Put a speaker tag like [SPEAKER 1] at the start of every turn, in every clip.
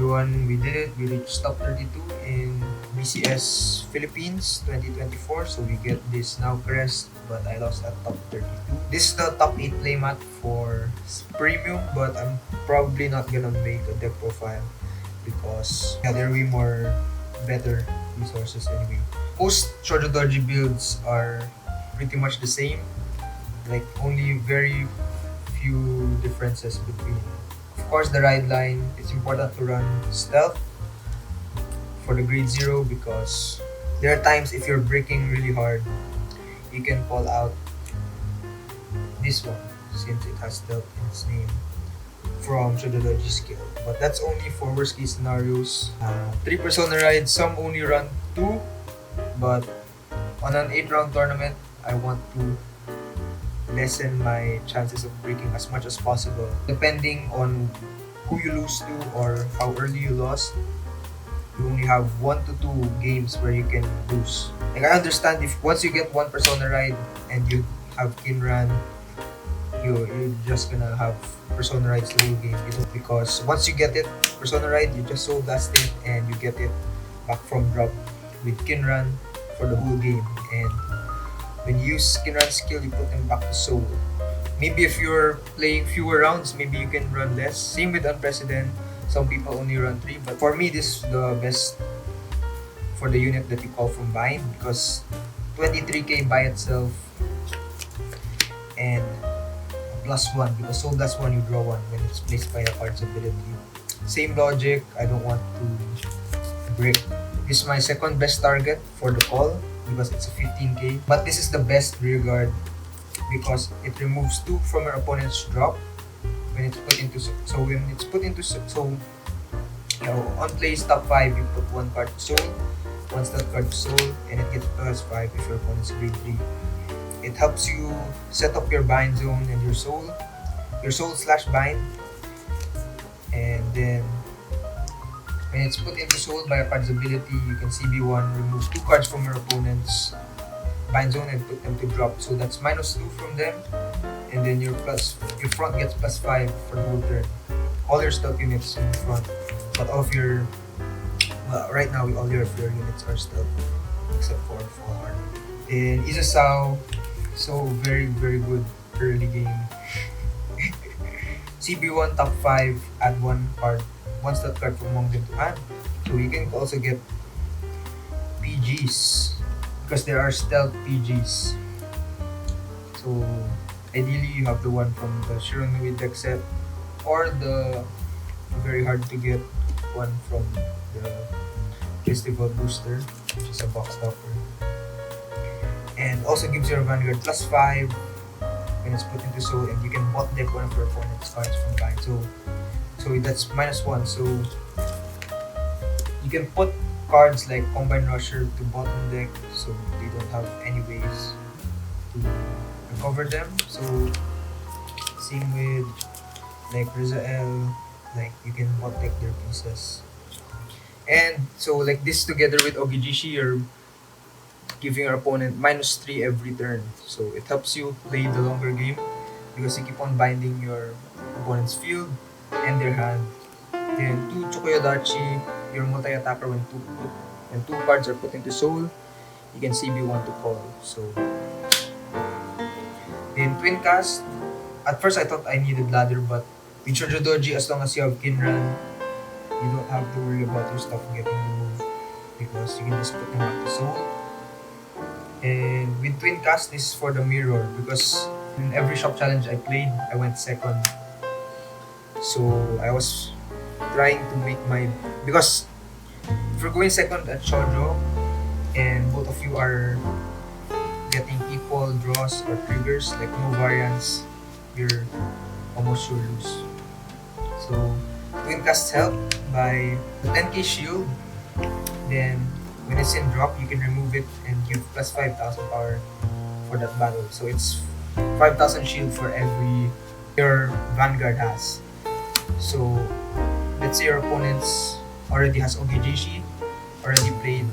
[SPEAKER 1] everyone, we did it. We reached top 32 in BCS Philippines 2024. So we get this now crest, but I lost at top 32. This is the top 8 playmat for premium, but I'm probably not gonna make a deck profile because there are way more better resources anyway. Most Shojodoji builds are pretty much the same, like only very few differences between. Of course, the ride line, it's important to run stealth for the grade 0 because there are times if you're braking really hard, you can call out this one since it has stealth in its name from Shojodoji skill. But that's only for worst case scenarios. 3 persona rides, some only run 2, but on an 8-round tournament, I want to lessen my chances of breaking as much as possible. Depending on who you lose to or how early you lost, you only have 1 to 2 games where you can lose. Like, I understand if once you get 1 persona ride and you have Kinran, you're just gonna have persona rides the whole game, because once you get it, persona ride, you just soul blast it and you get it back from drop with Kinran for the whole game. And when you use Kinran skill, you put them back to soul. Maybe if you're playing fewer rounds, maybe you can run less. Same with Unprecedented. Some people only run 3, but for me, this is the best for the unit that you call from bind, because 23k by itself and +1, because soul plus 1 you draw 1 when it's placed by a card's ability. Same logic, I don't want to break. This is my second best target for the call because it's a 15k, but this is the best rear guard because it removes 2 from your opponent's drop when it's put into on plays top 5, you put 1 card to soul, 1 stat card to soul, and it gets +5 if your opponent's grade 3. It helps you set up your bind zone and your soul / bind, and then when it's put into soul by a card's ability, you can CB1, remove 2 cards from your opponent's bind zone and put them to drop. So that's -2 from them, and then your front gets +5 for the whole turn. All your stealth units in front, but all of your right now all your units are stealth except for Fall Hard. And Isasao, so very good early game. CB1 top 5, add 1 card, 1 stat card from among them to hand. So you can also get PGs because there are stealth PGs. So ideally you have the one from the Shiranui deck set or the very hard to get one from the Festival Booster, which is a box topper. And also gives your Vanguard +5 when it's put into soul, and you can bot deck one of your opponent's cards from bind. So that's -1. So you can put cards like Combine Rusher to bottom deck, so they don't have any ways to recover them. So same with like Rizael, like you can bot deck their pieces. And so like this together with Ogijishi, you're giving your opponent -3 every turn. So it helps you play the longer game because you keep on binding your opponent's field and their hand. Then 2 Shojodoji, your multi-attacker when 2 cards are put into soul, you can CB1 to call. So then Twin Cast, at first I thought I needed ladder, but with Shojodoji, as long as you have Kinran, you don't have to worry about your stuff getting removed because you can just put them back to soul. And with Twin Cast, this is for the mirror because in every shop challenge I played, I went second. So I was trying to make because if you're going second at Shoujo and both of you are getting equal draws or triggers, like no variance, you're almost sure lose. So Twin Cast help by the 10k shield, then when it's in drop, you can remove it and give +5,000 power for that battle. So it's 5,000 shield for every your Vanguard has. So let's say your opponent's already has Ogijishi, already played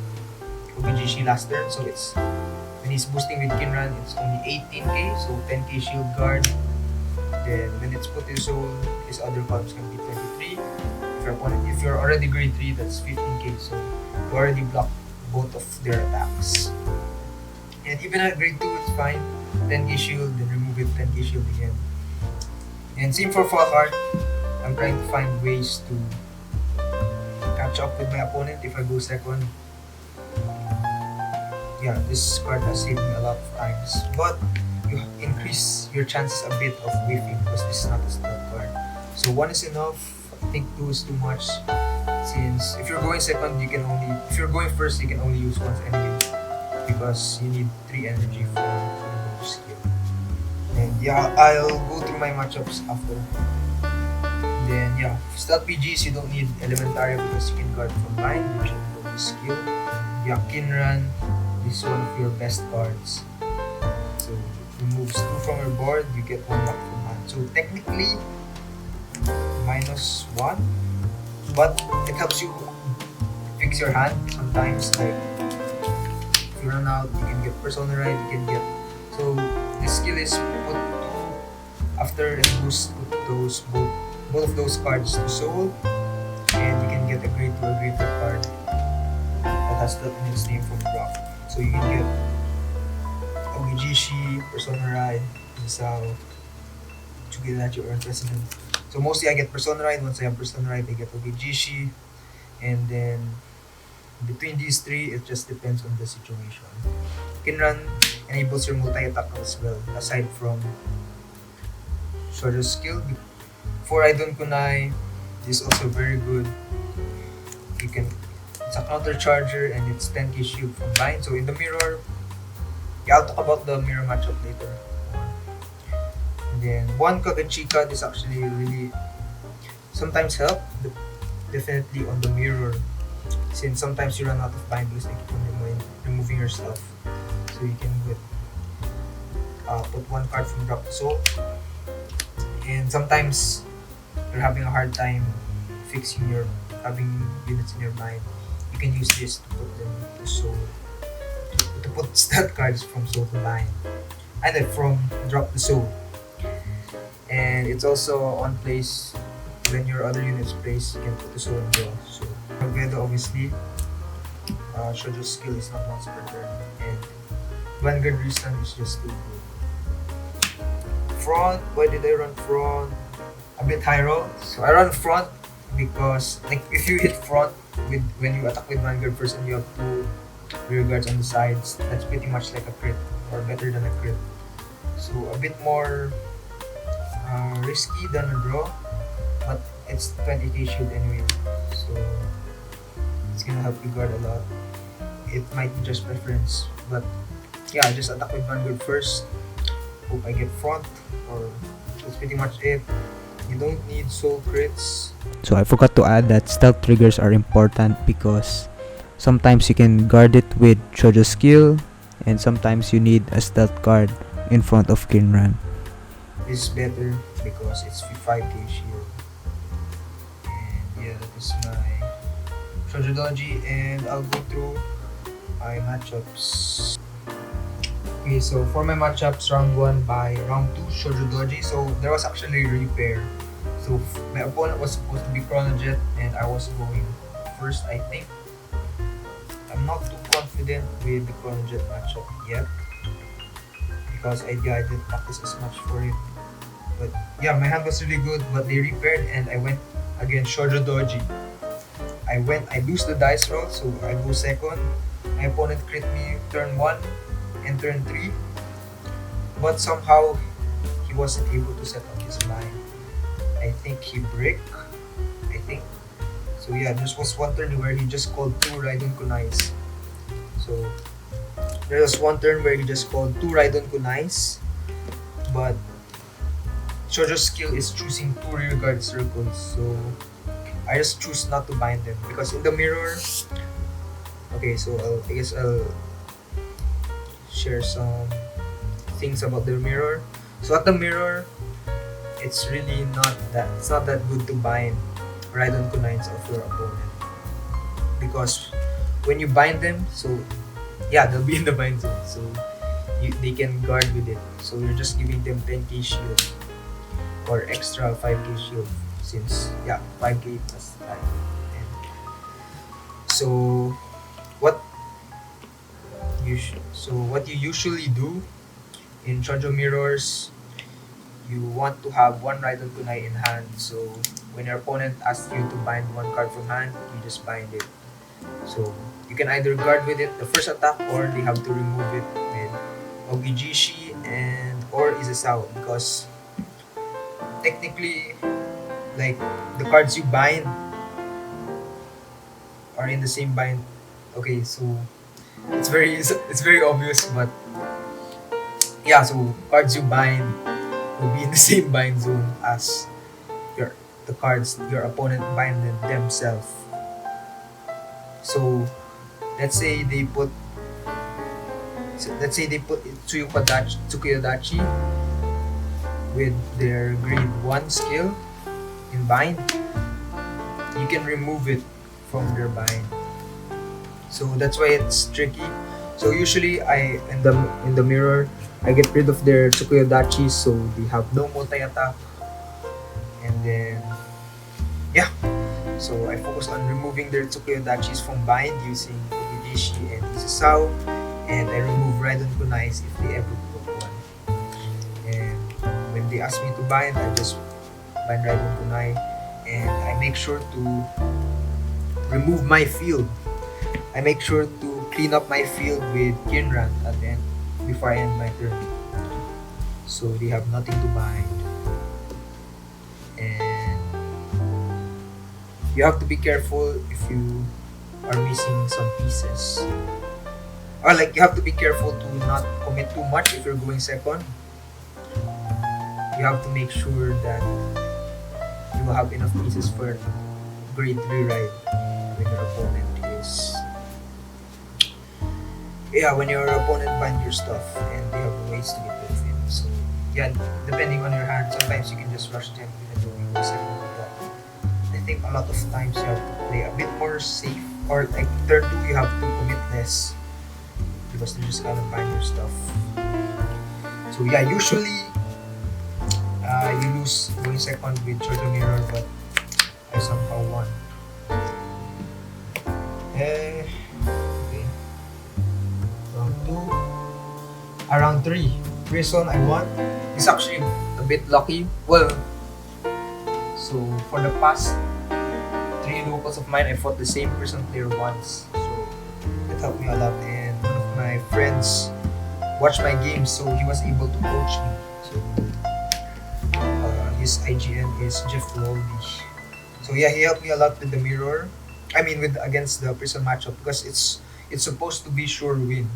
[SPEAKER 1] Ogijishi last turn. So it's when he's boosting with Kinran, it's only 18k, so 10k shield guard. Then when it's put in soul, his other columns can be 23. If If you're already grade 3, that's 15k, so you already block both of their attacks. And even at grade 2, it's fine. 10k shield, then remove it, 10k shield again. And same for full heart. I'm trying to find ways to catch up with my opponent if I go second. Yeah, this card has saved me a lot of times. But you increase your chances a bit of whiffing because this is not a stealth card. So 1 is enough. I think 2 is too much. Since if you're going second, if you're going first, you can only use once anyway. Because you need 3 energy for your skill. And yeah, I'll go through my matchups after. Then yeah, stealth PGs, you don't need Elementaria because you can guard from line, which is the skill. Yeah, Kinran is one of your best cards. So it removes 2 from your board, you get 1 back from hand. So technically, -1, but it helps you fix your hand sometimes. Like if you run out, you can get Persona Ride, you can get. So this skill is put after it boosts both of those cards to soul, and you can get a grade 2 or grade 3 card that has that in its name from Rock. So you can get Ogijishi, Persona Ride, Misao, Tsugidachi, or President. So mostly I get Persona Ride. Once I have Persona Ride, I get Ogijishi, and then between these 3, it just depends on the situation. Kinran enables your multi-attack as well, aside from Shoujo's skill. For Raidon Kunai, this is also very good. It's a counter charger and it's 10k shield from line. So in the mirror, yeah, I'll talk about the mirror matchup later. And then 1 Kagachika, this actually really sometimes help, definitely on the mirror, since sometimes you run out of bind because they keep on removing yourself. So you can put 1 card from Drop the Soul. And sometimes you're having a hard time having units in your mind. You can use this to put them to soul, to put stat cards from soul to line, and then from Drop the Soul. And it's also on place when your other units place, you can put the soul and draw. So Magvedo, obviously, Shoujo's skill is not once per turn, and Vanguard Restand is just too good. Front, why did I run front? A bit high roll. So I run front because like if you hit front when you attack with Vanguard first and you have 2 rear guards on the sides, that's pretty much like a crit or better than a crit. So a bit more risky than a draw, but it's 20k shield anyway, so it's gonna help you guard a lot. It might be just preference, but yeah, I just attack with Vanguard first. Hope I get front, or that's pretty much it. You don't need soul crits.
[SPEAKER 2] So I forgot to add that stealth triggers are important because sometimes you can guard it with Shoujo's skill, and sometimes you need a stealth card in front of Kinran.
[SPEAKER 1] This is better because it's 5k shield. And yeah, that is my Shojodoji, and I'll go through my matchups. Okay, so for my matchups, round 1 by round 2, Shojodoji. So there was actually a repair. So my opponent was supposed to be Chronojet and I was going first, I think. I'm not too confident with the Chronojet matchup yet because I didn't practice as much for it. But yeah, my hand was really good, but they repaired and I went against Shojodoji. I lose the dice roll, so I go second. My opponent crit me turn 1 and turn 3, but somehow he wasn't able to set up his line. I think he brick. So yeah, there was one turn where he just called 2 Raidon Kunais. So there was one turn where he just called 2 Raidon Kunais, but Shoujo's skill is choosing 2 rear guard circles. So I just choose not to bind them because in the mirror. Okay, so I guess I'll share some things about the mirror. So at the mirror, it's really not that good to bind Raidon Kunais of your opponent, because when you bind them, so yeah, they'll be in the bind zone, so they can guard with it. So you're just giving them 10k shield or extra 5k shield since 5k plus 5. And so what what you usually do in Shoujo mirrors, you want to have one Raidon Kunai in hand. So when your opponent asks you to bind one card from hand, you just bind it. So you can either guard with it the first attack, or they have to remove it with Ogijishi and or Isasao, because technically, like, the cards you bind are in the same bind. Okay, so it's very obvious, but so cards you bind will be in the same bind zone as the cards your opponent binded themselves. So let's say they put Tsukuyodachi with their grade 1 skill in bind. You can remove it from their bind. So that's why it's tricky. So usually in the mirror, I get rid of their Tsukuyodachi, so they have no multi-attack. And then so I focus on removing their Tsukuyodachis from bind using Ogijishi and Isasao, and I remove Raidon Kunais if they ever put one. And when they ask me to bind, I just bind Raidon Kunai, and I make sure to remove my field. I make sure to clean up my field with Kinran at the end, before I end my turn. So they have nothing to bind. And you have to be careful if you are missing some pieces. Or like, you have to be careful to not commit too much if you're going second. You have to make sure that you will have enough pieces for grade 3 ride when your opponent is when your opponent bind your stuff and they have ways to get rid of it. So depending on your hand, sometimes you can just rush them even though you go second with that. I think a lot of times you have to play a bit more safe, or like turn 2 you have to commit less because they're just gonna bind your stuff. So usually you lose going second with Shoujo Mirror, but I somehow won. Okay. Round 3. Reason I won is actually a bit lucky. Well, so for the past 3 locals of mine, I fought the same person player once. So it helped me a lot. And one of my friends watched my games, so he was able to coach me. So his IGN is Jeff Lolby. So he helped me a lot with the mirror. I mean, against the prison matchup, because it's supposed to be sure win.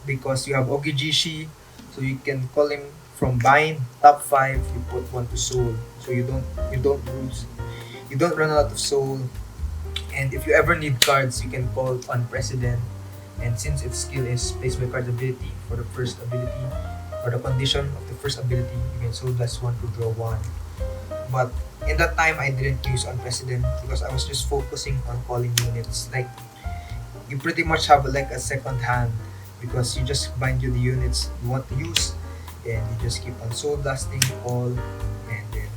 [SPEAKER 1] Because you have Ogijishi, so you can call him from bind, top 5, you put 1 to soul. So you don't lose. You don't run out of soul. And if you ever need cards, you can call on President. And since its skill is place my card's ability for the first ability, or the condition of the first ability, you can soul blast 1 to draw 1. But in that time, I didn't use on President because I was just focusing on calling units. Like, you pretty much have like a second hand, because you just bind you the units you want to use, and you just keep on soul blasting all. And then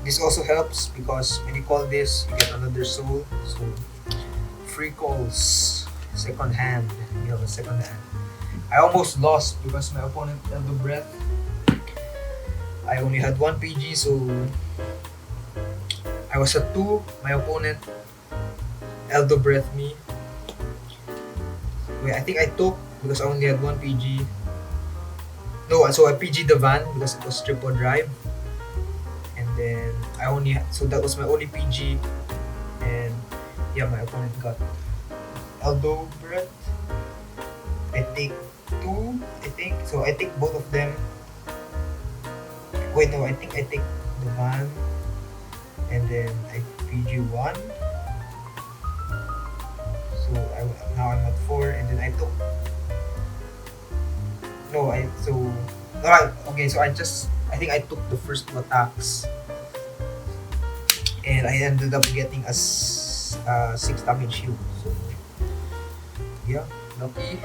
[SPEAKER 1] this also helps because when you call this, you get another soul. So free calls, second hand. You have a second hand. I almost lost because my opponent Elder Breath. I only had 1 PG, so I was at 2. My opponent Elder Breath me. Wait, I think I took because I only had 1 PG. No, so I PG the van because it was triple drive. And then so that was my only PG. And my opponent got Eldo Breath. I take 2, I think. So I take both of them. Wait, no, I think I take the van. And then I PG 1. So now I'm at 4, and then I took. I think I took the first 2 attacks, and I ended up getting a 6 damage shield. So lucky.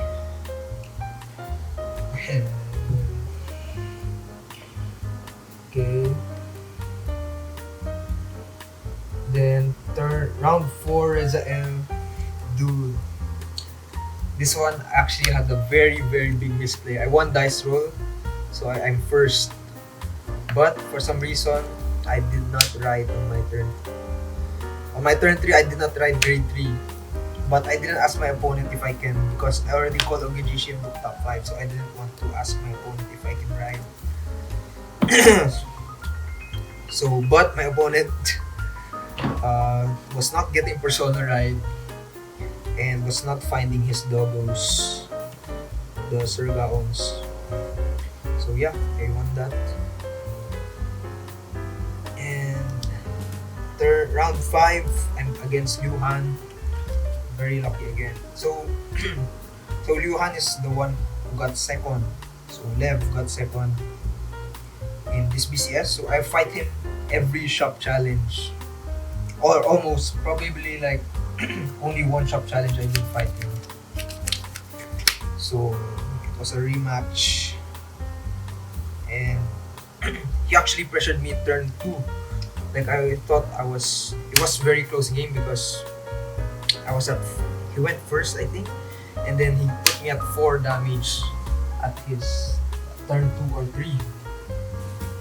[SPEAKER 1] Okay. Then round 4 is a dude. This one actually had a very big misplay. I won dice roll, so I'm first. But for some reason, I did not ride on my turn. On my turn 3, I did not ride grade 3. But I didn't ask my opponent if I can, because I already called Ogijishi and booked top 5, so I didn't want to ask my opponent if I can ride. So, but my opponent was not getting Persona Ride and was not finding his doggos, the Surgaons. So yeah, I won that. And round 5, I'm against Luhan. Very lucky again. So, so Luhan is the one who got second. So Lev got second in this BCS. So I fight him every shop challenge, or almost, probably like only one shop challenge I did fight him. So it was a rematch, and he actually pressured me turn 2. Like I thought it was very close game because I was he went first, I think, and then he put me at 4 damage at his turn 2 or 3.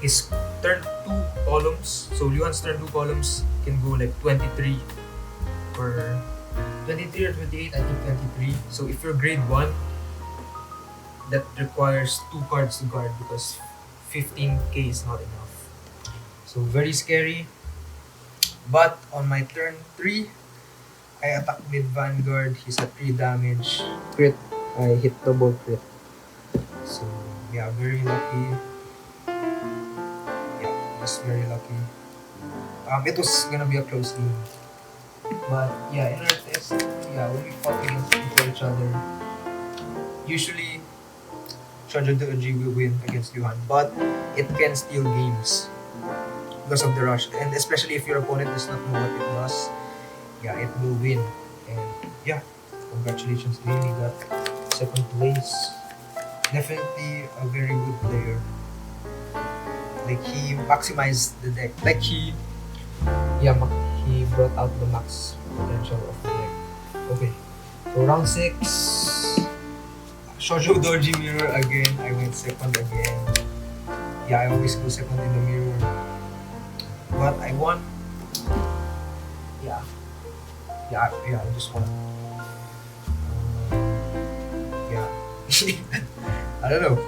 [SPEAKER 1] His turn 2 columns, so Luhan's turn 2 columns can go like 23 or 23 or 28, I think 23. So if you're grade 1, that requires 2 cards to guard because 15k is not enough. So very scary. But on my turn 3, I attacked with Vanguard. He's at 3 damage. Crit. I hit double crit. So yeah, very lucky. Yeah, just very lucky. It was gonna be a close game. But yeah, in our test, yeah, when we fought against each other, usually Shojodoji will win against Luhan, but it can steal games because of the rush, and especially if your opponent does not know what it does, yeah, it will win. And yeah, congratulations, really got second place. Definitely a very good player. Like he maximized the deck. Like he brought out the max potential of the deck. Okay, so round 6, Shojodoji mirror again. I went second again. Yeah, I always go second in the mirror, but I won. I just won. Yeah. I don't know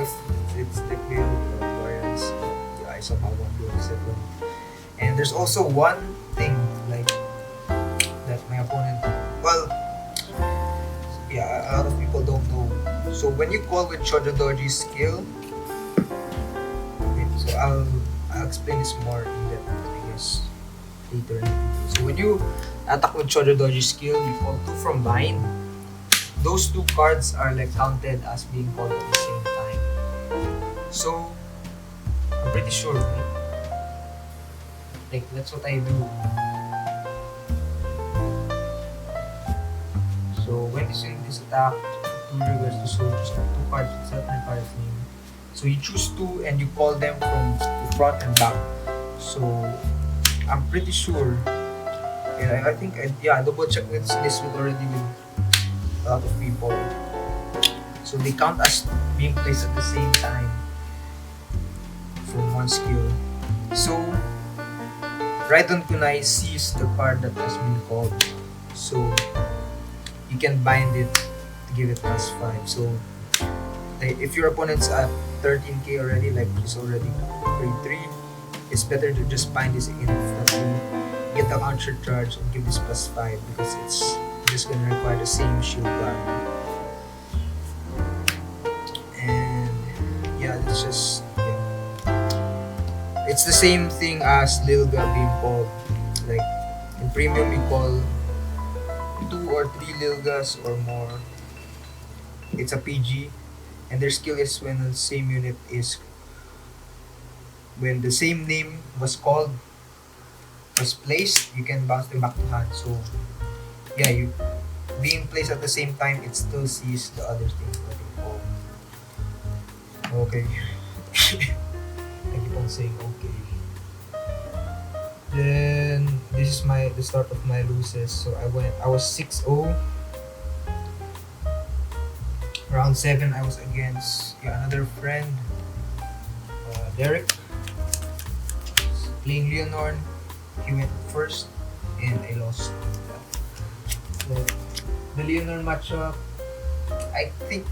[SPEAKER 1] if it's the clear variance. Yeah, I somehow won the second. And there's also one thing like that my opponent. Well, yeah, a lot of people don't know. So when you call with Shojodoji's skill, okay, so I'll explain this more in depth, I guess, later in the video. So when you attack with Shojodoji's skill, you call 2 from bind. Those 2 cards are like counted as being called at the same time. So I'm pretty sure, like that's what I do. So when using this attack, 2 triggers to so just 2 cards with certain card's name. So you choose 2 and you call them from the front and back. So I'm pretty sure. Yeah, I think I double check this with already with a lot of people. So they count as being placed at the same time from one skill. So Raidon Kunai sees the card that has been called. So you can bind it to give it +5. So like, if your opponent's at 13k already, like he's already grade 3, it's better to just bind this in front of you, get the answer charge, and give this +5 because it's just gonna require the same shield guard. And yeah, it's just it's the same thing as Lilga being called. Like in premium, you call 2 or 3 Lilgas or more. It's a PG, and their skill is when the same unit is when the same name was called was placed, you can bounce them back to hand. So yeah, you being placed at the same time, it still sees the other thing that you call. Okay. I keep on saying okay. Then this is the start of my losses. So I was 6-0. Round 7 I was against another friend, Derek, playing Leonor. He went first and I lost. Like, the Leonor matchup, I think,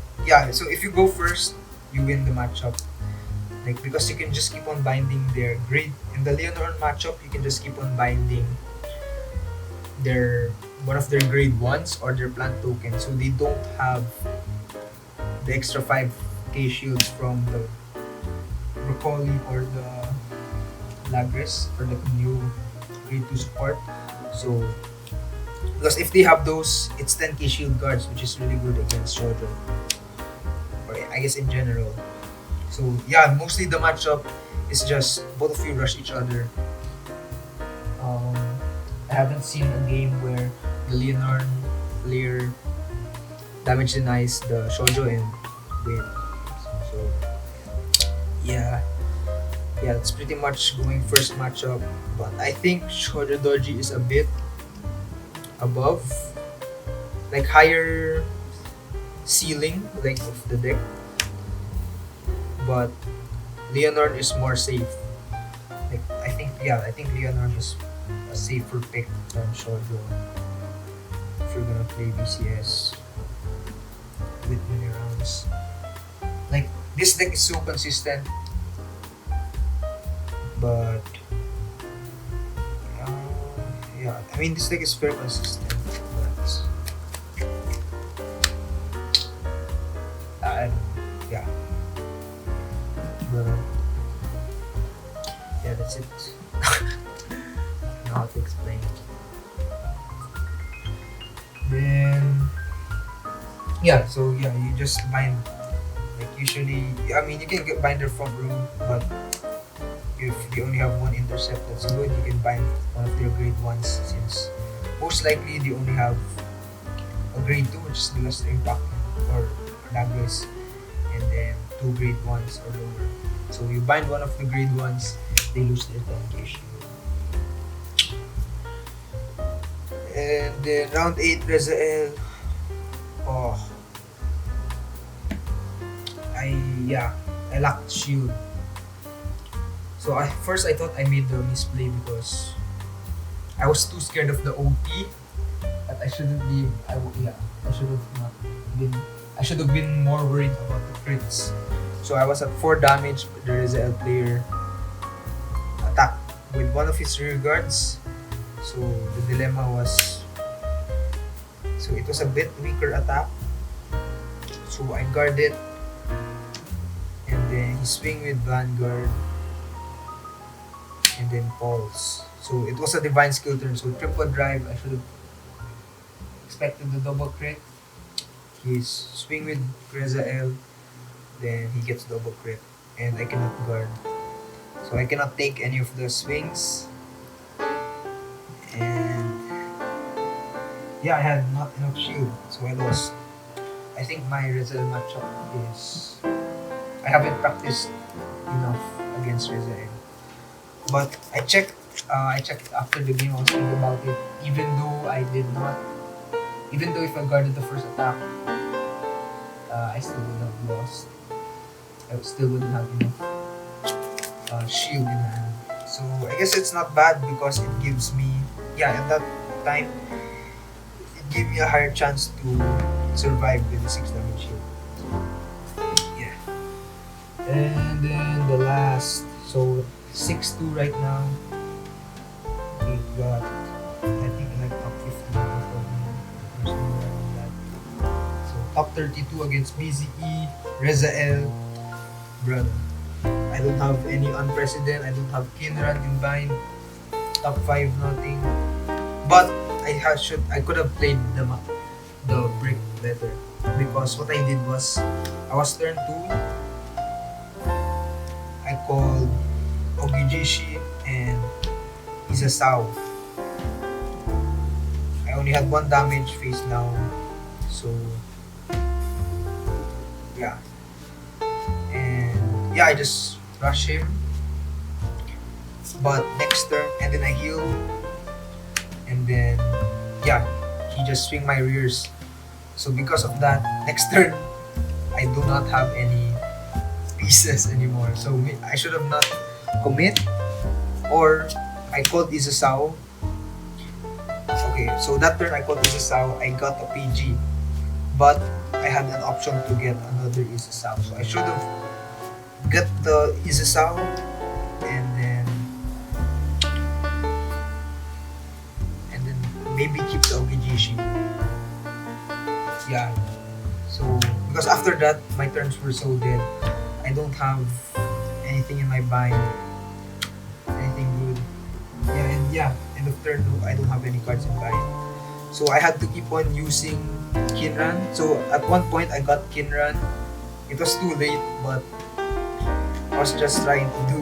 [SPEAKER 1] so if you go first, you win the matchup. Like, because you can just keep on binding their grade. In the Leonor matchup, you can just keep on binding their one of their grade 1s or their plant token. So they don't have the extra 5k shields from the Broccoli or the Lagres or the new grade 2 support. So, because if they have those, it's 10k shield guards, which is really good against Shojo. Or I guess in general. So mostly the matchup is just both of you rush each other. I haven't seen a game where the Leonarn player damage denies the Shojo and win. So that's pretty much going first matchup. But I think Shojodoji is a bit above, like higher ceiling like of the deck. But Leonarn is more safe. Like I think Leonarn is a safer pick than Shojo if you're gonna play BCS with many rounds. Like this deck is so consistent, but I mean this deck is very consistent. But I don't know. But that's it. I don't know how to explain. Then you just bind. Like usually, I mean you can get binder from room, but if you only have one intercept, that's good. You can bind one of their grade 1s since most likely they only have a grade 2, which is the last impact or Lagos, and then 2 grade 1s or lower. So you bind one of the grade 1s, they lose their 10k shield. And then round 8, Rezael. I lacked shield. So I thought I made the misplay because I was too scared of the OP. But I shouldn't be. I should have not been. I should have been more worried about the crits. So I was at 4 damage. But the Rezael player attacked with one of his rear guards. So the dilemma was. So it was a bit weaker attack. So I guarded, and then he swing with Vanguard, and then Pulse. So it was a divine skill turn. So triple drive. I should have expected the double crit. He's swing with Rezael, then he gets double crit, and I cannot guard. So I cannot take any of the swings. And I had not enough shield, so I lost. I think my Rezael matchup is I haven't practiced enough against Rezael. But I checked after the game. I was thinking about it. Even though if I guarded the first attack, I still would have lost. I still wouldn't have enough shield in hand. So I guess it's not bad because it gives me, at that time, it gave me a higher chance to survive with the 6 damage shield. And then the last, so 6-2 right now. We got, I think like top 15 or something like that. So top 32 against BZE, Rezael, brother. I don't have any unprecedented. I don't have Kinran in bind. Top 5 nothing. But I could have played the brick better because what I did was I was turn 2. I called Ogijishi and he's a Sao. I only had 1 damage face down, so and I just rush him But next turn, and then I heal, and then yeah, he just swing my rears. So because of that, next turn I do not have any pieces anymore. So I should have not commit, or I called Isasao. Okay, so that turn I called Isasao, I got a PG, but I had an option to get another Isasao. So I should have got the Isasao and then maybe keep the Ogijishi. Yeah. So because after that my turns were so dead. I don't have anything in my bind. Anything good. Yeah, and yeah, end of turn I don't have any cards in bind. So I had to keep on using Kinran. So at one point I got Kinran. It was too late, but I was just trying to do,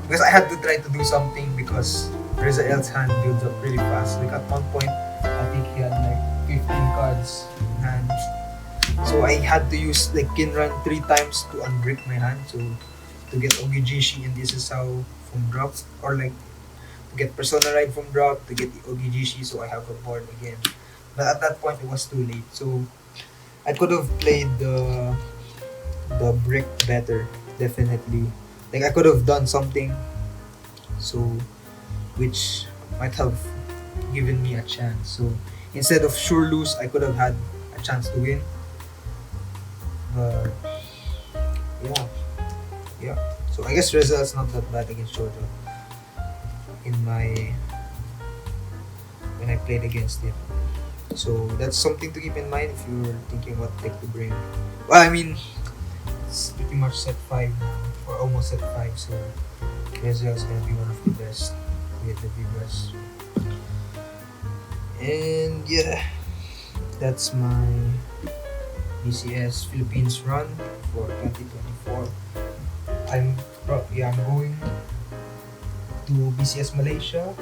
[SPEAKER 1] because I had to try to do something because Rizzael's hand builds up really fast. Like at one point, I think he had like 15 cards in hand. So I had to use like Kinran 3 times to unbreak my hand. So to get Ogijishi and this is how from drop, or like to get Persona Ride from drop, to get the Ogijishi, so I have a board again. But at that point it was too late. So I could have played the brick better, definitely. Like I could have done something, so which might have given me a chance. So instead of sure lose, I could have had a chance to win. But yeah. So I guess results not that bad against Shojo in my when I played against it. So that's something to keep in mind if you're thinking what deck to bring. Well, I mean, it's pretty much set 5 now, or almost set 5, so Rezel's gonna be one of the best with the Vibras. And yeah, that's my BCS Philippines run for 2024. I'm going to BCS Malaysia,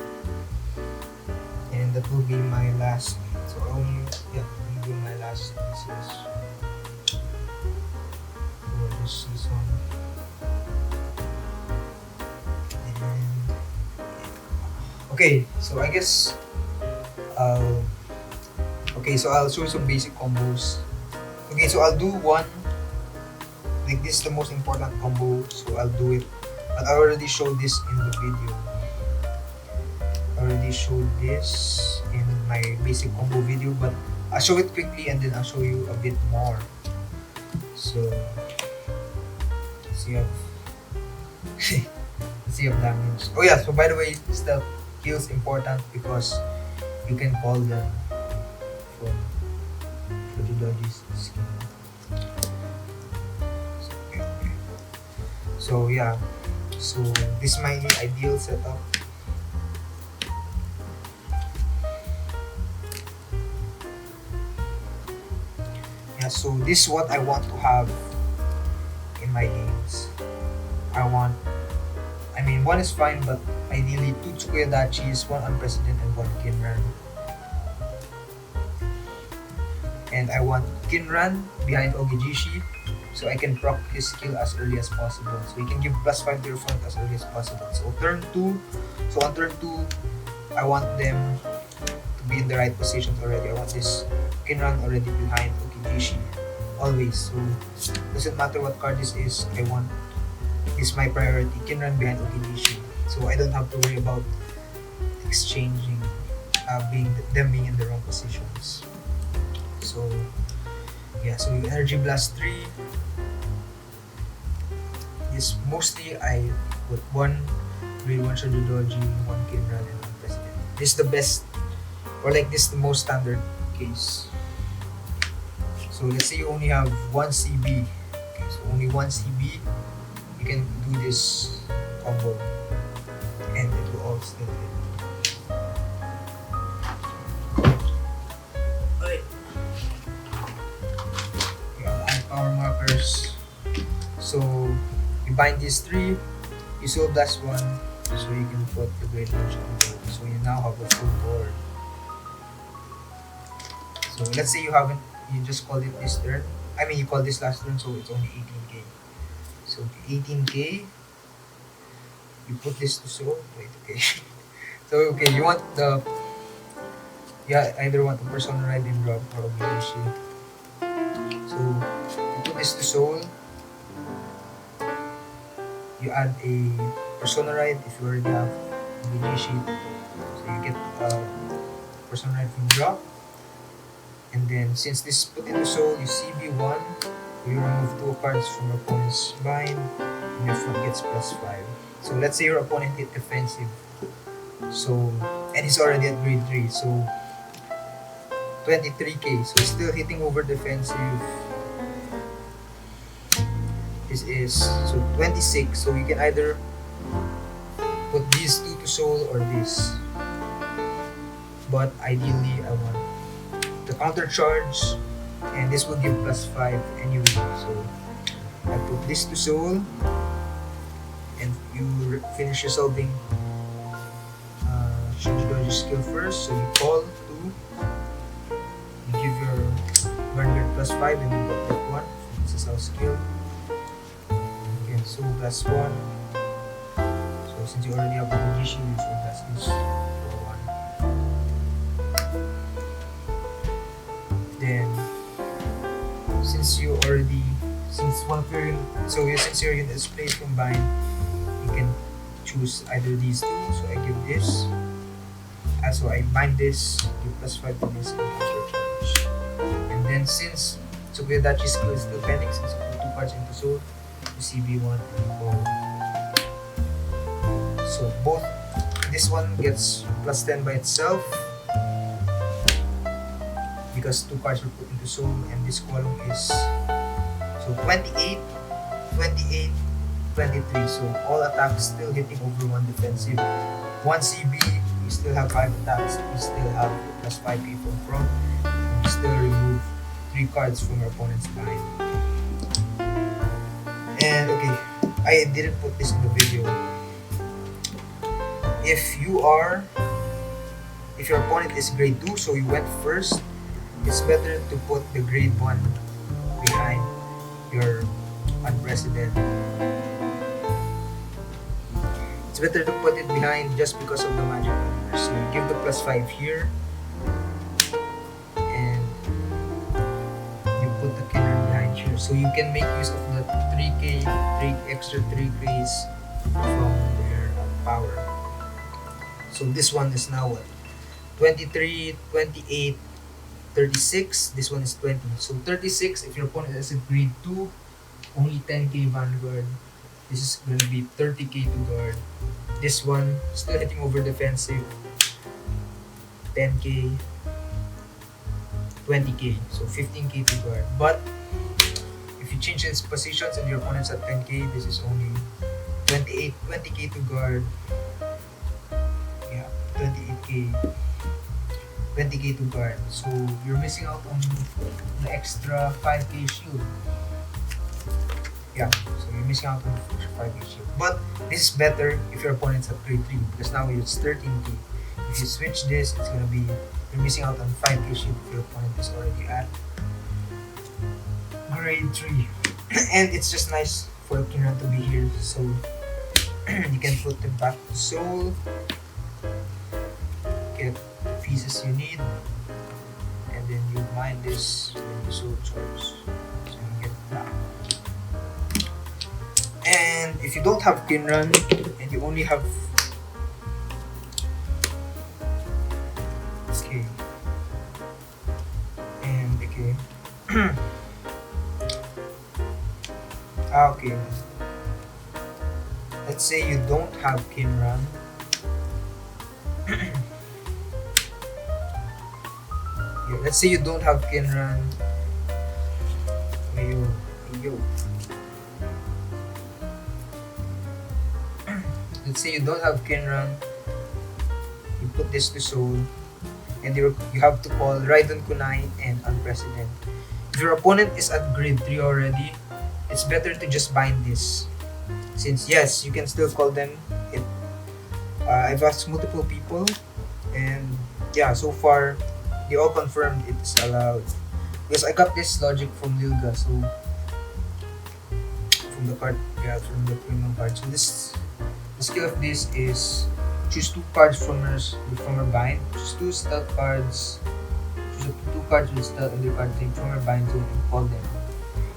[SPEAKER 1] and that will be my last. So I'm doing my last BCS for this season. And okay, so I guess so I'll show you some basic combos. Okay, so I'll do one. Like this is the most important combo, so I'll do it. But I already showed this in the video. I already showed this in my basic combo video, but I'll show it quickly and then I'll show you a bit more. So let's see of damage. Oh yeah, so by the way, stealth kills important because you can call them from Shojodoji's skin. So yeah, so this is my ideal setup. Yeah, so this is what I want to have in my games. One is fine, but ideally 2 Tsukuyodachi, 1 Unprecedented, and 1 Kinran. And I want Kinran behind Ogijishi, so I can proc his skill as early as possible. So he can give +5 to your front as early as possible. So on turn 2, I want them to be in the right positions already. I want this Kinran already behind Ogijishi, always. So doesn't matter what card this is, this is my priority, Kinran behind Ogijishi. So I don't have to worry about exchanging, them being in the wrong positions. So yeah, so Energy Blast 3. This mostly I put 1 Shojodoji, 1 Kinran, and 1 President. This is the best, or like this is the most standard case. So let's say you only have 1 CB. Okay, so only 1 CB, you can do this combo and it will all still hit. Power markers. So you bind these 3, you still blast 1, so you can put the great version on board. So you now have a full board. So let's say you just called it this turn. You called this last turn, so it's only 18k. So 18k, you put this to soul. Wait, okay. So okay, you want the either want the persona ride in drop or obligation. So you put this to soul. You add a persona ride if you already have obligation. So you get persona ride from drop. And then since this is put into soul, you CB1. You remove 2 cards from your opponent's bind, and your front gets +5. So let's say your opponent hit defensive. So and he's already at grade 3. So 23k. So still hitting over defensive. This is so 26. So you can either put these 2 to soul or this. But ideally I want the counter charge, and this will give +5 anyway. So I put this to soul, and you finish resolving Shojodoji skill first. So you call 2, you give your guard +5, and you get that 1. So this is our skill. Again, so +1. So since you already have obligation, you should pass this for 1. Then since one of your since your unit is placed combined, you can choose either these 2. So I give this. So I bind this, give +5 to this, and counter charge. And then since Shojodoji skill is still pending, since you put 2 cards into soul, you CB1 and you go. So both this one gets +10 by itself, because 2 cards were put into soul, and this column is so 28, 28, 23. So all attacks still hitting over 1 defensive. 1 CB, you still have 5 attacks, you still have +5 from front, and you still remove 3 cards from your opponent's bind. And okay, I didn't put this in the video. If your opponent is grade 2, so you went first, it's better to put the grade 1 behind your unprecedented. It's better to put it behind just because of the magic numbers. So you give the +5 here, and you put the killer behind here. So you can make use of the 3k, 3 extra 3Ks from their power. So this one is now what? 23, 28, 36. This one is 20. So 36, if your opponent has a grade 2, only 10k vanguard. This is going to be 30k to guard. This one, still hitting over defensive, 10k, 20k, so 15k to guard. But if you change its positions and your opponent's at 10k, this is only 20k to guard. Yeah, 28k, 20k to guard. So you're missing out on the extra 5k shield. Yeah, so you're missing out on the extra 5k shield. But this is better if your opponent's at grade 3, because now it's 13k. If you switch this, it's gonna be, you're missing out on 5k shield if your opponent is already at grade 3. And it's just nice for Kinran to be here, so you can put them back to soul, get the pieces you need, and then you mine this when you soul charge, so you get that. And if you don't have Kinran and you only have okay, and okay, okay, let's say you don't have Kinran. Yeah, let's say you don't have Kinran. Yo. Let's say you don't have Kinran, you put this to soul, and you have to call Raiden Kunai and Unprecedented. If your opponent is at grade 3 already, it's better to just bind this. Since yes, you can still call them. I've asked multiple people, and yeah, so far they all confirmed it's allowed. Because I got this logic from Lilga, so from the card, yeah, from the premium card. So this The skill of this is choose two cards from your bind. Choose two stealth cards. Choose two cards with stealth and your card thing from your bind zone and call them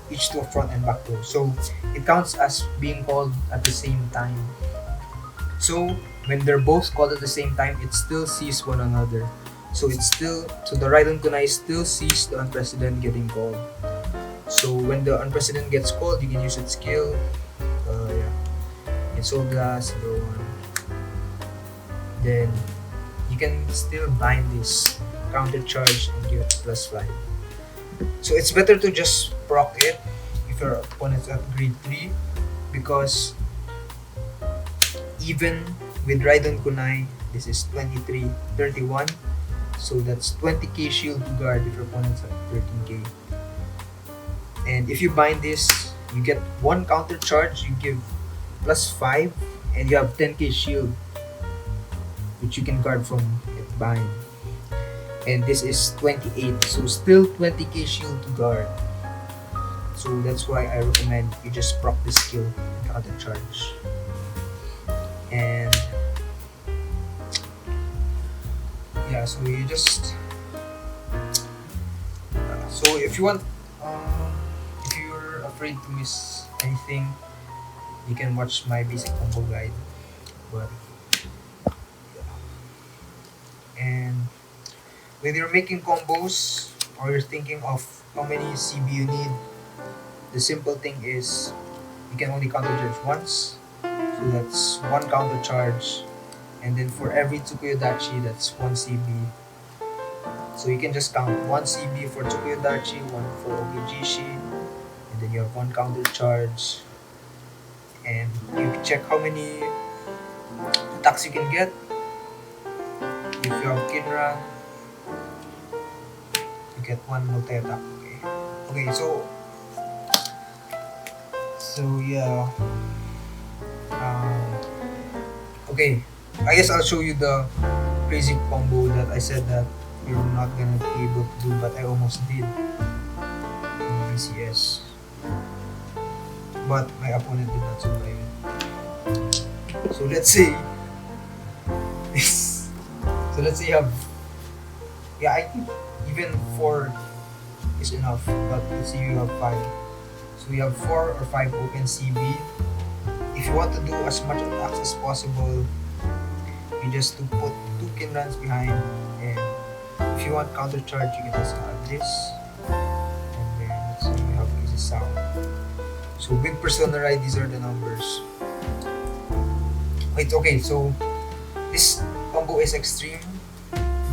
[SPEAKER 1] each to a front and back row. So it counts as being called at the same time. So when they're both called at the same time, it still sees one another. So the Raidon Kunai still sees the Unprecedented getting called. So when the Unprecedented gets called, you can use its skill. And Soul Blast, go on. Then you can still bind this counter charge and give it +5. So it's better to just proc it if your opponent's at grade 3, because even with Raidon Kunai, this is 23, 31. So that's 20k shield to guard if your opponent's at 13k. And if you bind this, you get one counter charge, you give +5, and you have 10k shield, which you can guard from it bind. And this is 28, so still 20k shield to guard. So that's why I recommend you just proc this skill and counter charge. And yeah, so you just so if you want, if you're afraid to miss anything, you can watch my basic combo guide. But and when you're making combos or you're thinking of how many CB you need, the simple thing is you can only counter charge once. So that's one counter charge, and then for every Tsukuyodachi, that's 1 CB. So you can just count 1 CB for Tsukuyodachi, 1 for Ogejishi, and then you have one counter charge. And you can check how many attacks you can get. If you have Kinran, you get one multi-attack. Okay, so yeah. Okay, I guess I'll show you the crazy combo that I said that you're not gonna be able to do, but I almost did in BCS. But my opponent did not survive. So let's say this. So let's say you have, yeah, I think even 4 is enough, but let's say you have 5. So you have 4 or 5 open CB. If you want to do as much attacks as possible, you just to put 2 Kinrans behind, and if you want counter charge, you can just add this, and then let's say you have easy sound. So with Persona Ride, these are the numbers. Wait, okay, so this combo is extreme,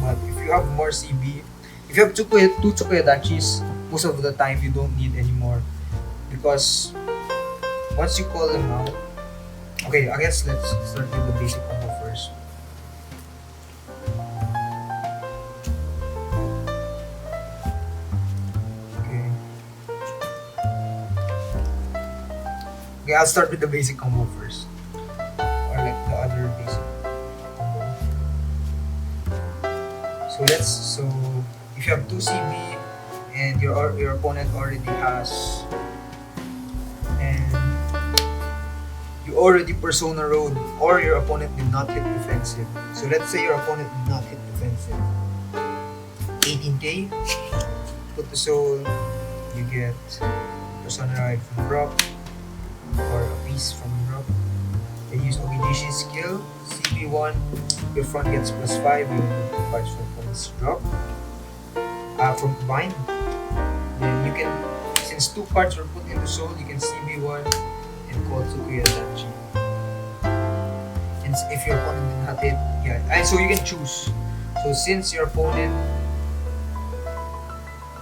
[SPEAKER 1] but if you have more CB, if you have two Tsukuyodachi, most of the time you don't need anymore, because once you call them out, okay, I guess let's start with the basic combo first. Okay, I'll start with the basic combo first, or like the other basic combo. So if you have 2 CB and your opponent already has, and you already Persona Road, or your opponent did not hit defensive. So let's say your opponent did not hit defensive. 18k, put the soul, you get Persona Ride from drop, or a piece from drop. Then use Ogijishi's skill, CB1, your front gets +5, you remove 2 cards from opponent's drop. From bind, then you can, since 2 cards were put into soul, you can CB1 and call Tsukuyodachi. And if your opponent did not hit, yeah, and so you can choose. So since your opponent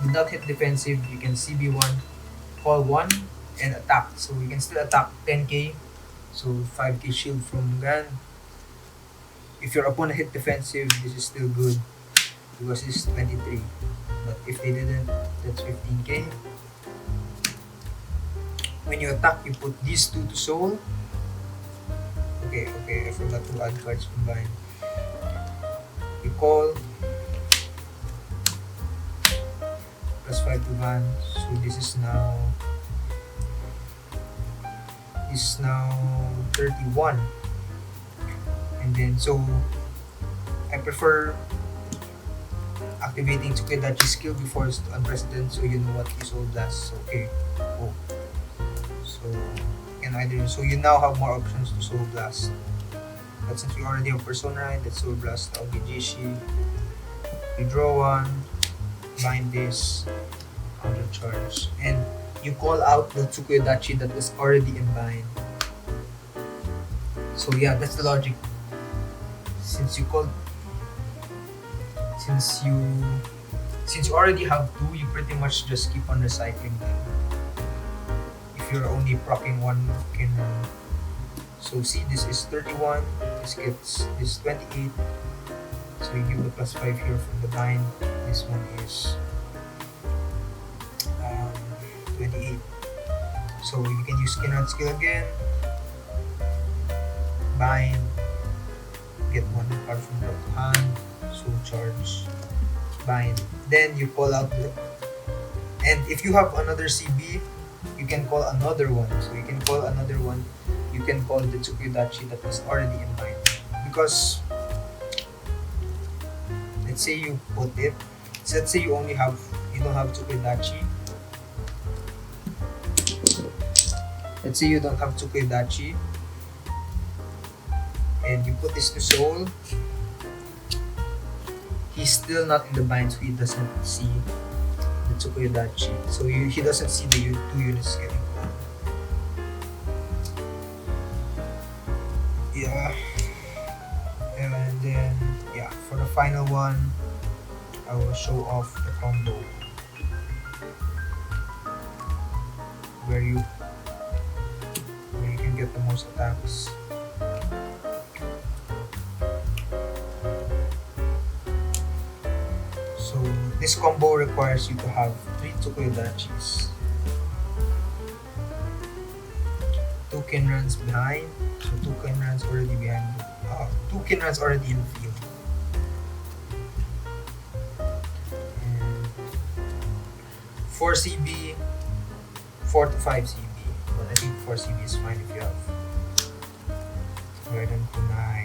[SPEAKER 1] did not hit defensive, you can CB1, call 1, and attack. So you can still attack 10k, so 5k shield from Gan. If your opponent hit defensive, this is still good because it's 23. But if they didn't, that's 15k. When you attack, you put these 2 to soul. Okay, I forgot to add cards combined. You call +5 to Gan. So this is now 31. And then, so I prefer activating Tsukuyodachi skill before unprecedented, so you know what is Soul Blast. So, okay, oh. So, you can either, so you now have more options to Soul Blast. But since we already have Persona Ride, let's Soul Blast Aogijishi. You draw one, bind this, counter charge, and you call out the Tsukuyodachi that was already in bind. So yeah, that's the logic. Since you already have two, you pretty much just keep on recycling them. If you're only proccing one Kinran. So see, this is 31, this is 28. So you give the +5 here from the bind. This one is 28. So you can use Kinran skill again. Bind. Get one card from the hand. Soul charge. Bind. Then you call out the... And if you have another CB, you can call another one. So you can call another one. You can call the Tsukuyodachi that was already in bind. Because let's say you put it, so let's say you don't have Tsukuyodachi. Let's say you don't have Tsukuyodachi and you put this to Soul. He's still not in the bind, so he doesn't see the Tsukuyodachi. So he doesn't see the 2 units getting done. Yeah. And then, yeah, for the final one, I will show off the combo where you can get the most attacks. So this combo requires you to have 3 Tsukuyodachi, 2 Kinrans behind, so 2 Kinrans already behind, 2 Kinrans already in the field. And 4 CB, 4 to 5 CB, but I think 4 CB is fine if you have Red and Kunai.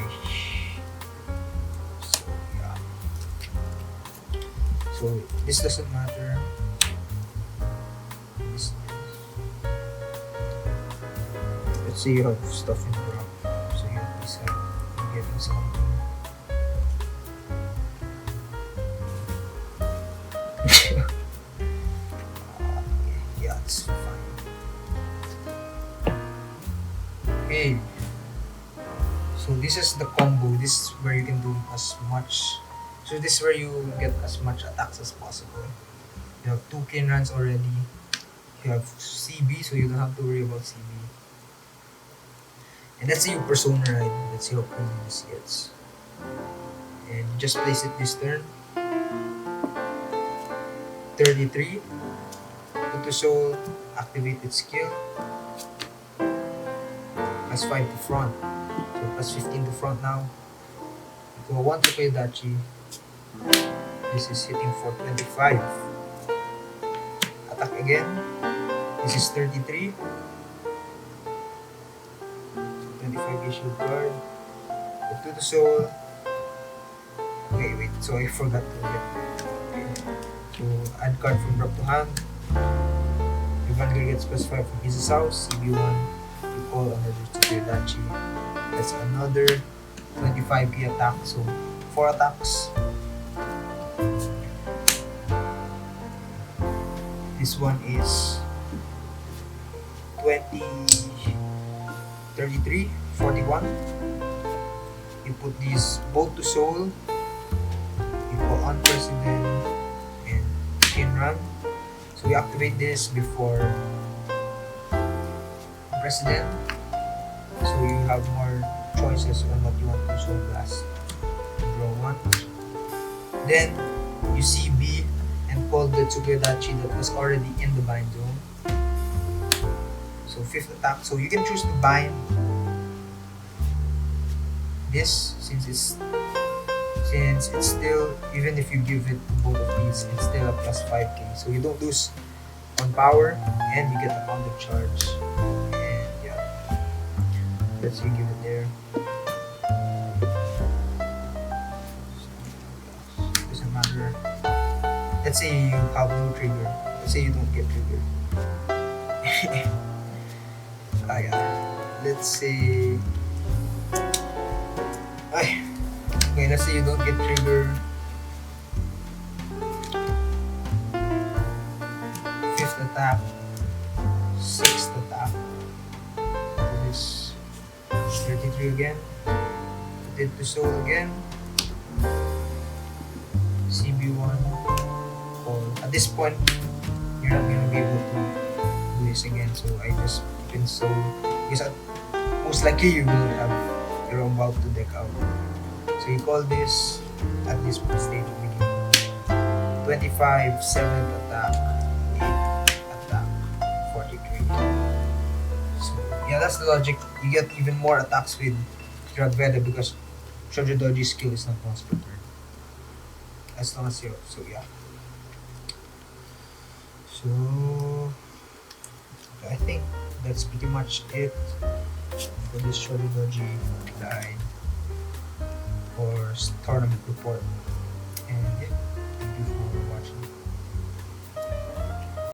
[SPEAKER 1] So yeah. So this doesn't matter. Let's say you have stuff in the rock, so you have this side, you're getting something. Yeah, it's fine. Okay, so this is the combo. This is where you can do as much. So this is where you get as much attacks as possible. You have 2 Kinrans already. You have CB, so you don't have to worry about CB. And let's say you Persona Ride. Let's see how crazy this gets. And you just place it this turn. 33. Put to Soul. Activate its skill. +5 to front. So +15 to front now. You go 1 to Tsukuyodachi. This is hitting for 25. Attack again. This is 33. 25 issue card. Put to the Soul. Okay, wait. So I forgot to get. Okay. So add card from drop to hand. Evander gets +5 from his house. CB1. You call another Tsukuyodachi. That's another 25k attack. So 4 attacks. This one is 20, 33, 41. You put these both to Soul. You go Unprecedented and Kinran. So we activate this before President. So you have more choices on what you want to Soul Blast. Draw one. Then you CB and call the Tsukuyodachi that was already in the bind zone. So 5th attack. So you can choose to bind this since it's still, even if you give it to both of these, it's still a +5k. So you don't lose on power and you get a counter charge. And yeah, let's see, give it there. let's say you have no trigger. Let's say you don't get trigger. Let's say okay, let's say you don't get trigger. Fifth attack, sixth attack. This is 33 again. Put it to soul again. CB1. Or at this point, you're not gonna be able to do this again. So I just put in soul because most likely you will have you're about to deck out. So you call this at this stage of the game. 25, 7th attack, 8th attack, 43. So yeah, that's the logic. You get even more attacks with Dragveda because Shojodoji skill is not once per turn. As long as you so yeah. So I think that's pretty much it for this Shojodoji guide or tournament report. And yeah,